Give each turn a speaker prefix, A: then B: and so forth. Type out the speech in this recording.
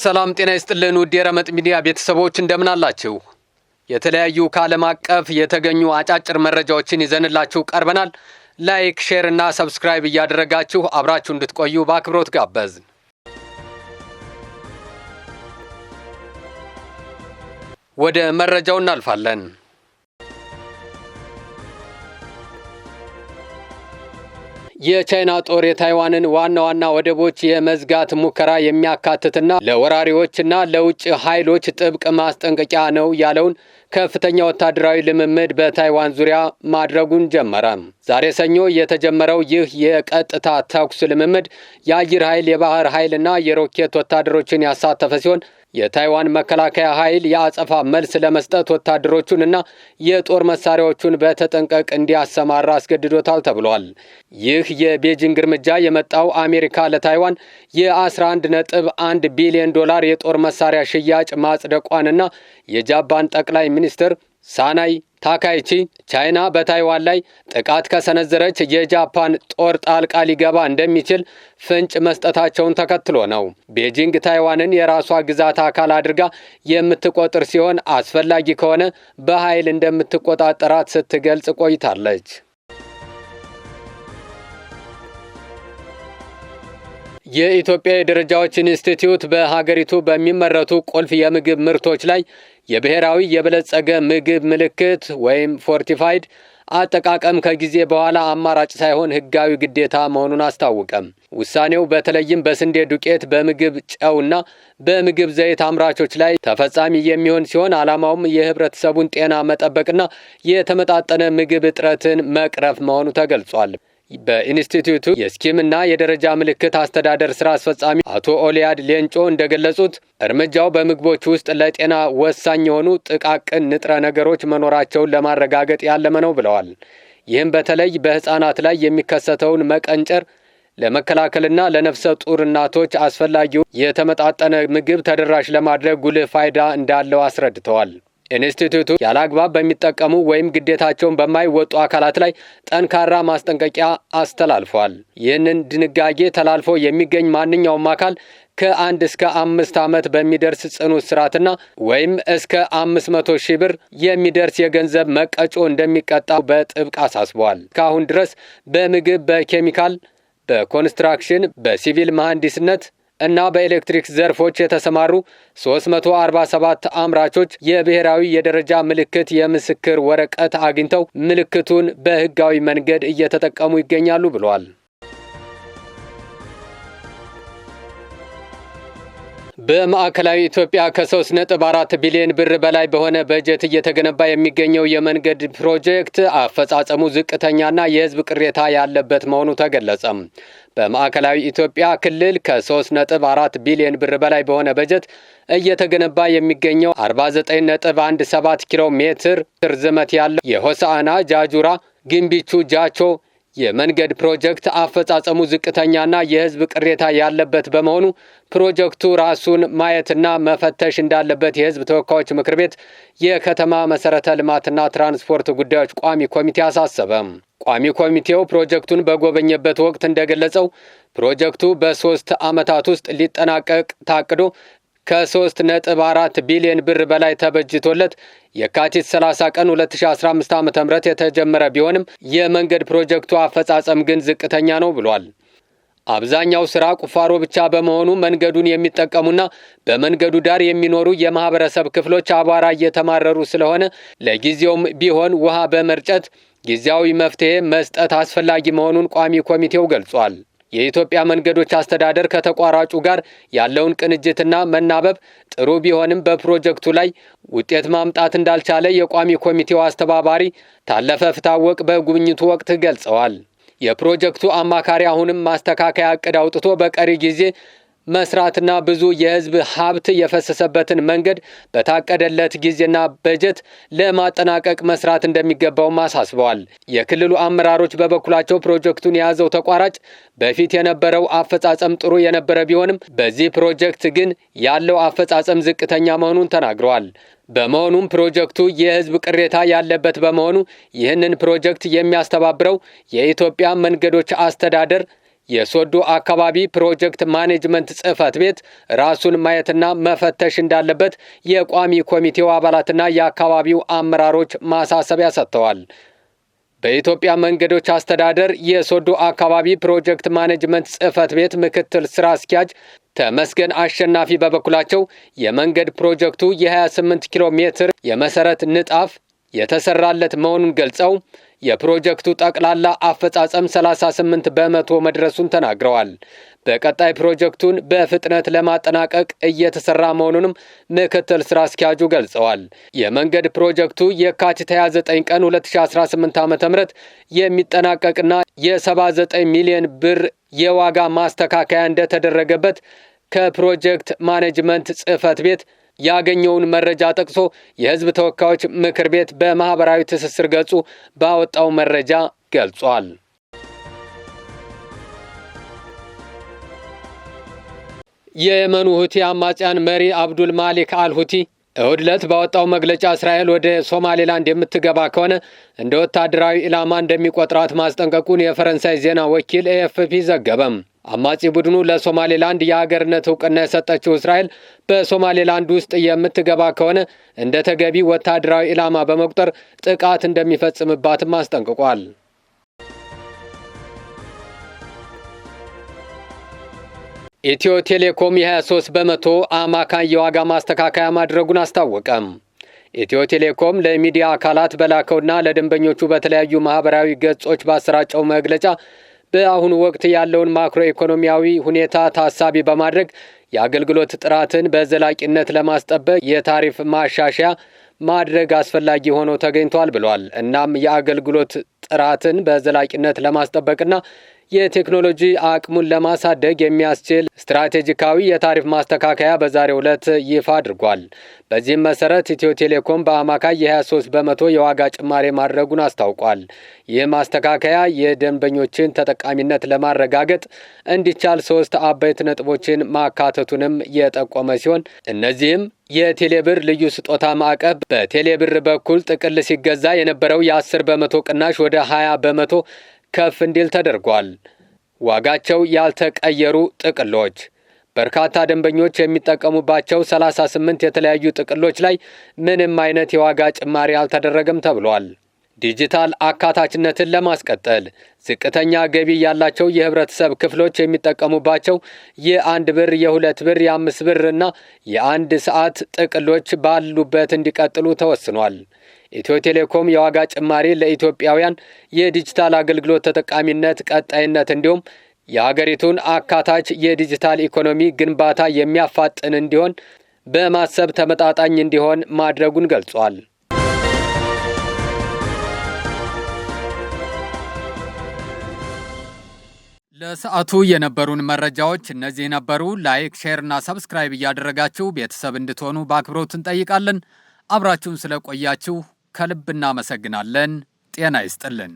A: ሰላም ጤና ይስጥልን ውድ የረመጥ ሚዲያ ቤተሰቦች እንደምን አላችሁ? የተለያዩ ከዓለም አቀፍ የተገኙ አጫጭር መረጃዎችን ይዘንላችሁ ቀርበናል። ላይክ፣ ሼር እና ሰብስክራይብ እያደረጋችሁ አብራችሁ እንድትቆዩ በአክብሮት ጋበዝን። ወደ መረጃው እናልፋለን። የቻይና ጦር የታይዋንን ዋና ወደቦች የመዝጋት ሙከራ የሚያካትትና ለወራሪዎችና ለውጭ ኃይሎች ጥብቅ ማስጠንቀቂያ ነው ያለውን ከፍተኛ ወታደራዊ ልምምድ በታይዋን ዙሪያ ማድረጉን ጀመረ። ዛሬ ሰኞ የተጀመረው ይህ የቀጥታ ተኩስ ልምምድ የአየር ኃይል፣ የባህር ኃይልና የሮኬት ወታደሮችን ያሳተፈ ሲሆን የታይዋን መከላከያ ኃይል የአጸፋ መልስ ለመስጠት ወታደሮቹንና የጦር መሳሪያዎቹን በተጠንቀቅ እንዲያሰማራ አስገድዶታል ተብሏል። ይህ የቤጂንግ እርምጃ የመጣው አሜሪካ ለታይዋን የ11.1 ቢሊዮን ዶላር የጦር መሳሪያ ሽያጭ ማጽደቋንና የጃፓን ጠቅላይ ሚኒስትር ሳናይ ታካይቺ ቻይና በታይዋን ላይ ጥቃት ከሰነዘረች የጃፓን ጦር ጣልቃ ሊገባ እንደሚችል ፍንጭ መስጠታቸውን ተከትሎ ነው። ቤጂንግ ታይዋንን የራሷ ግዛት አካል አድርጋ የምትቆጥር ሲሆን አስፈላጊ ከሆነ በኃይል እንደምትቆጣጠራት ስትገልጽ ቆይታለች። የኢትዮጵያ የደረጃዎች ኢንስቲትዩት በሀገሪቱ በሚመረቱ ቁልፍ የምግብ ምርቶች ላይ የብሔራዊ የበለጸገ ምግብ ምልክት ወይም ፎርቲፋይድ አጠቃቀም ከጊዜ በኋላ አማራጭ ሳይሆን ሕጋዊ ግዴታ መሆኑን አስታወቀም። ውሳኔው በተለይም በስንዴ ዱቄት፣ በምግብ ጨውና በምግብ ዘይት አምራቾች ላይ ተፈጻሚ የሚሆን ሲሆን ዓላማውም የህብረተሰቡን ጤና መጠበቅና የተመጣጠነ ምግብ እጥረትን መቅረፍ መሆኑ ተገልጿል። በኢንስቲትዩቱ የስኪምና የደረጃ ምልክት አስተዳደር ስራ አስፈጻሚ አቶ ኦሊያድ ሌንጮ እንደገለጹት እርምጃው በምግቦች ውስጥ ለጤና ወሳኝ የሆኑ ጥቃቅን ንጥረ ነገሮች መኖራቸውን ለማረጋገጥ ያለመ ነው ብለዋል። ይህም በተለይ በህፃናት ላይ የሚከሰተውን መቀንጨር ለመከላከልና ለነፍሰ ጡር እናቶች አስፈላጊው የተመጣጠነ ምግብ ተደራሽ ለማድረግ ጉልህ ፋይዳ እንዳለው አስረድተዋል። ኢንስቲትዩቱ ያለአግባብ በሚጠቀሙ ወይም ግዴታቸውን በማይወጡ አካላት ላይ ጠንካራ ማስጠንቀቂያ አስተላልፏል። ይህንን ድንጋጌ ተላልፎ የሚገኝ ማንኛውም አካል ከ1 እስከ 5 ዓመት በሚደርስ ጽኑ እስራትና ወይም እስከ 500,000 ብር የሚደርስ የገንዘብ መቀጮ እንደሚቀጣ በጥብቅ አሳስበዋል። እስካሁን ድረስ በምግብ፣ በኬሚካል፣ በኮንስትራክሽን፣ በሲቪል መሐንዲስነት እና በኤሌክትሪክ ዘርፎች የተሰማሩ 347 አምራቾች የብሔራዊ የደረጃ ምልክት የምስክር ወረቀት አግኝተው ምልክቱን በህጋዊ መንገድ እየተጠቀሙ ይገኛሉ ብለዋል። በማዕከላዊ ኢትዮጵያ ከ3.4 ቢሊዮን ብር በላይ በሆነ በጀት እየተገነባ የሚገኘው የመንገድ ፕሮጀክት አፈጻጸሙ ዝቅተኛና የህዝብ ቅሬታ ያለበት መሆኑ ተገለጸ። በማዕከላዊ ኢትዮጵያ ክልል ከ3.4 ቢሊዮን ብር በላይ በሆነ በጀት እየተገነባ የሚገኘው 49.17 ኪሎ ሜትር ርዝመት ያለው የሆሳዕና ጃጁራ ግንቢቹ ጃቾ የመንገድ ፕሮጀክት አፈጻጸሙ ዝቅተኛና የህዝብ ቅሬታ ያለበት በመሆኑ ፕሮጀክቱ ራሱን ማየትና መፈተሽ እንዳለበት የህዝብ ተወካዮች ምክር ቤት የከተማ መሰረተ ልማትና ትራንስፖርት ጉዳዮች ቋሚ ኮሚቴ አሳሰበ። ቋሚ ኮሚቴው ፕሮጀክቱን በጎበኘበት ወቅት እንደገለጸው ፕሮጀክቱ በ3 ዓመታት ውስጥ ሊጠናቀቅ ታቅዶ ከ3.4 ቢሊዮን ብር በላይ ተበጅቶለት የካቲት 30 ቀን 2015 ዓ.ም የተጀመረ ቢሆንም የመንገድ ፕሮጀክቱ አፈጻጸም ግን ዝቅተኛ ነው ብሏል። አብዛኛው ስራ ቁፋሮ ብቻ በመሆኑ መንገዱን የሚጠቀሙና በመንገዱ ዳር የሚኖሩ የማህበረሰብ ክፍሎች አቧራ እየተማረሩ ስለሆነ ለጊዜውም ቢሆን ውሃ በመርጨት ጊዜያዊ መፍትሄ መስጠት አስፈላጊ መሆኑን ቋሚ ኮሚቴው ገልጿል። የኢትዮጵያ መንገዶች አስተዳደር ከተቋራጩ ጋር ያለውን ቅንጅትና መናበብ ጥሩ ቢሆንም በፕሮጀክቱ ላይ ውጤት ማምጣት እንዳልቻለ የቋሚ ኮሚቴው አስተባባሪ ታለፈ ፍታወቅ በጉብኝቱ ወቅት ገልጸዋል። የፕሮጀክቱ አማካሪ አሁንም ማስተካከያ ዕቅድ አውጥቶ በቀሪ ጊዜ መስራትና ብዙ የህዝብ ሀብት የፈሰሰበትን መንገድ በታቀደለት ጊዜና በጀት ለማጠናቀቅ መስራት እንደሚገባው አሳስበዋል። የክልሉ አመራሮች በበኩላቸው ፕሮጀክቱን የያዘው ተቋራጭ በፊት የነበረው አፈጻጸም ጥሩ የነበረ ቢሆንም በዚህ ፕሮጀክት ግን ያለው አፈጻጸም ዝቅተኛ መሆኑን ተናግረዋል። በመሆኑም ፕሮጀክቱ የህዝብ ቅሬታ ያለበት በመሆኑ ይህንን ፕሮጀክት የሚያስተባብረው የኢትዮጵያ መንገዶች አስተዳደር የሶዶ አካባቢ ፕሮጀክት ማኔጅመንት ጽሕፈት ቤት ራሱን ማየትና መፈተሽ እንዳለበት የቋሚ ኮሚቴው አባላትና የአካባቢው አመራሮች ማሳሰቢያ ሰጥተዋል። በኢትዮጵያ መንገዶች አስተዳደር የሶዶ አካባቢ ፕሮጀክት ማኔጅመንት ጽሕፈት ቤት ምክትል ስራ አስኪያጅ ተመስገን አሸናፊ በበኩላቸው የመንገድ ፕሮጀክቱ የ28 ኪሎ ሜትር የመሰረት ንጣፍ የተሰራለት መሆኑን ገልጸው የፕሮጀክቱ ጠቅላላ አፈጻጸም 38 በመቶ መድረሱን ተናግረዋል። በቀጣይ ፕሮጀክቱን በፍጥነት ለማጠናቀቅ እየተሰራ መሆኑንም ምክትል ስራ አስኪያጁ ገልጸዋል። የመንገድ ፕሮጀክቱ የካቲት 29 ቀን 2018 ዓ.ም የሚጠናቀቅና የ79 ሚሊዮን ብር የዋጋ ማስተካከያ እንደተደረገበት ከፕሮጀክት ማኔጅመንት ጽሕፈት ቤት ያገኘውን መረጃ ጠቅሶ የሕዝብ ተወካዮች ምክር ቤት በማህበራዊ ትስስር ገጹ ባወጣው መረጃ ገልጿል። የየመኑ ሁቲ አማጽያን መሪ አብዱል ማሊክ አልሁቲ እሁድ ዕለት ባወጣው መግለጫ እስራኤል ወደ ሶማሌላንድ የምትገባ ከሆነ እንደ ወታደራዊ ኢላማ እንደሚቆጥራት ማስጠንቀቁን የፈረንሳይ ዜና ወኪል ኤኤፍፒ ዘገበም። አማጺ ቡድኑ ለሶማሌላንድ የሀገርነት እውቅና የሰጠችው እስራኤል በሶማሌላንድ ውስጥ የምትገባ ከሆነ እንደ ተገቢ ወታደራዊ ኢላማ በመቁጠር ጥቃት እንደሚፈጽምባትም አስጠንቅቋል። ኢትዮ ቴሌኮም የ23 በመቶ አማካኝ የዋጋ ማስተካከያ ማድረጉን አስታወቀም። ኢትዮ ቴሌኮም ለሚዲያ አካላት በላከውና ለደንበኞቹ በተለያዩ ማህበራዊ ገጾች ባሰራጨው መግለጫ በአሁኑ ወቅት ያለውን ማክሮ ኢኮኖሚያዊ ሁኔታ ታሳቢ በማድረግ የአገልግሎት ጥራትን በዘላቂነት ለማስጠበቅ የታሪፍ ማሻሻያ ማድረግ አስፈላጊ ሆኖ ተገኝቷል ብሏል። እናም የአገልግሎት ጥራትን በዘላቂነት ለማስጠበቅና የቴክኖሎጂ አቅሙን ለማሳደግ የሚያስችል ስትራቴጂካዊ የታሪፍ ማስተካከያ በዛሬው ዕለት ይፋ አድርጓል። በዚህም መሰረት ኢትዮ ቴሌኮም በአማካይ የ23 በመቶ የዋጋ ጭማሪ ማድረጉን አስታውቋል። ይህ ማስተካከያ የደንበኞችን ተጠቃሚነት ለማረጋገጥ እንዲቻል 3 አበይት ነጥቦችን ማካተቱንም የጠቆመ ሲሆን እነዚህም የቴሌብር ልዩ ስጦታ ማዕቀብ በቴሌብር በኩል ጥቅል ሲገዛ የነበረው የ10 በመቶ ቅናሽ ወደ 20 በመቶ ከፍ እንዲል ተደርጓል። ዋጋቸው ያልተቀየሩ ጥቅሎች በርካታ ደንበኞች የሚጠቀሙባቸው 38 የተለያዩ ጥቅሎች ላይ ምንም አይነት የዋጋ ጭማሪ አልተደረገም ተብሏል። ዲጂታል አካታችነትን ለማስቀጠል ዝቅተኛ ገቢ ያላቸው የህብረተሰብ ክፍሎች የሚጠቀሙባቸው የ1 ብር፣ የ2 ብር፣ የ5 ብር እና የ1 ሰዓት ጥቅሎች ባሉበት እንዲቀጥሉ ተወስኗል። ኢትዮ ቴሌኮም የዋጋ ጭማሪ ለኢትዮጵያውያን የዲጂታል አገልግሎት ተጠቃሚነት ቀጣይነት እንዲሁም የሀገሪቱን አካታች የዲጂታል ኢኮኖሚ ግንባታ የሚያፋጥን እንዲሆን በማሰብ ተመጣጣኝ እንዲሆን ማድረጉን ገልጿል። ለሰዓቱ የነበሩን መረጃዎች እነዚህ ነበሩ። ላይክ፣ ሼር እና ሰብስክራይብ እያደረጋችሁ ቤተሰብ እንድትሆኑ በአክብሮት እንጠይቃለን። አብራችሁን ስለቆያችሁ ከልብ እናመሰግናለን። ጤና ይስጥልን።